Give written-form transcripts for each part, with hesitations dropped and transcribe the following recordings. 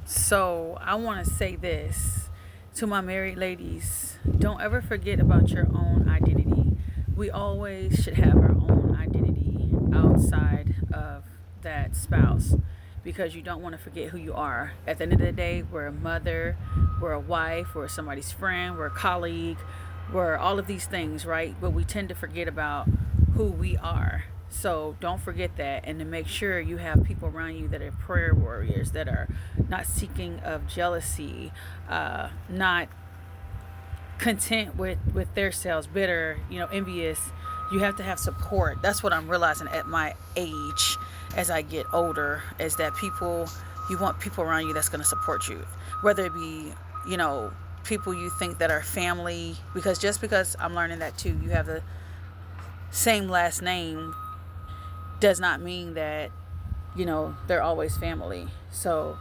So I want to say this to my married ladies: don't ever forget about your own identity. We always should have our own identity outside of that spouse, because you don't want to forget who you are. At the end of the day, we're a mother, we're a wife, we're somebody's friend, we're a colleague, we're all of these things, right? But we tend to forget about who we are. So don't forget that, and to make sure you have people around you that are prayer warriors, that are not seeking of jealousy, not content with their selves, bitter, envious. You have to have support. That's what I'm realizing at my age, as I get older, is that you want people around you that's going to support you, whether it be, you know, people you think that are family, because just because I'm learning that too, you have the same last name does not mean that they're always family. So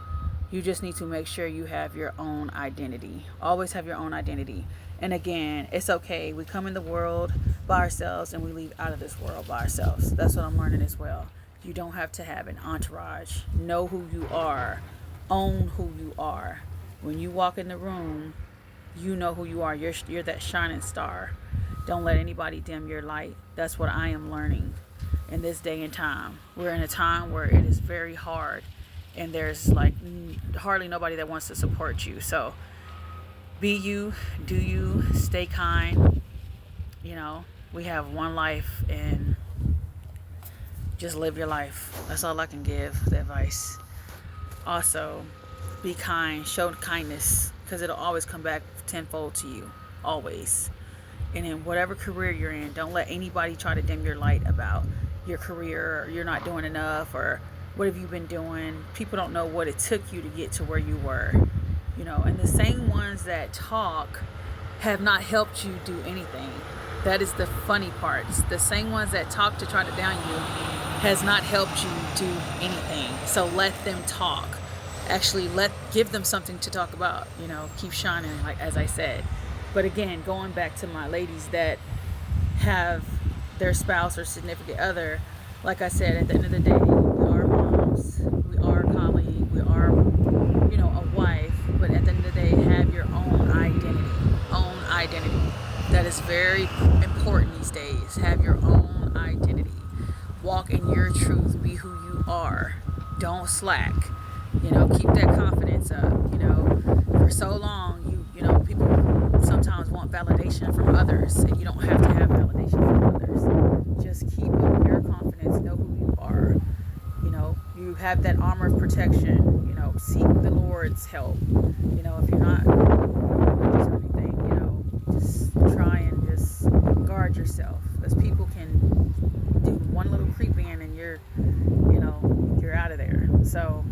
you just need to make sure you have your own identity. Always have your own identity. And again, it's okay. We come in the world by ourselves and we leave out of this world by ourselves. That's what I'm learning as well. You don't have to have an entourage. Know who you are. Own who you are. When you walk in the room, you know who you are. You're that shining star. Don't let anybody dim your light. That's what I am learning in this day and time. We're in a time where it is very hard, and there's like hardly nobody that wants to support you. So be you, do you, stay kind. We have one life, and just live your life. That's all I can give the advice. Also, be kind, show kindness, because it'll always come back tenfold to you. Always. And in whatever career you're in, don't let anybody try to dim your light about your career, or you're not doing enough, or what have you been doing. People don't know what it took you to get to where you were. And the same ones that talk have not helped you do anything. That is the funny part. The same ones that talk to try to down you has not helped you do anything. So let them talk. Actually, give them something to talk about. Keep shining, like as I said. But again, going back to my ladies that have their spouse or significant other, like I said, at the end of the day, we are moms, we are a colleague, we are, a wife. But at the end of the day, have your own identity. Own identity. That is very important these days. Have your own identity. Walk in your truth. Be who you are. Don't slack. Keep that confidence up. For so long, people sometimes want validation from others, and you don't have to have validation from others. Just keep up your confidence. Know who you are. You have that armor of protection. Seek the Lord's help. If you're not religious or anything, just try and just guard yourself, because people can do one little creep in and you're out of there. So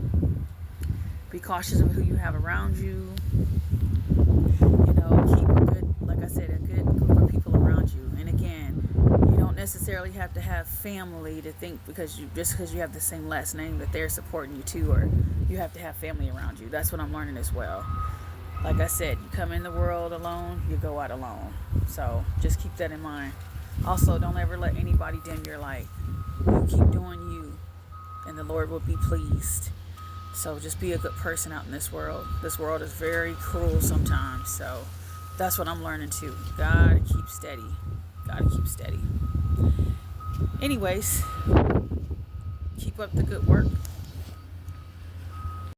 be cautious of who you have around you. Keep a good, like I said, a good group of people around you. And again, you don't necessarily have to have family to think because you have the same last name that they're supporting you too, or you have to have family around you. That's what I'm learning as well. Like I said, you come in the world alone, you go out alone. So just keep that in mind. Also, don't ever let anybody dim your light. You keep doing you, and the Lord will be pleased. So just be a good person out in this world. This world is very cruel sometimes. So that's what I'm learning too. Gotta keep steady. Gotta keep steady. Anyways, keep up the good work.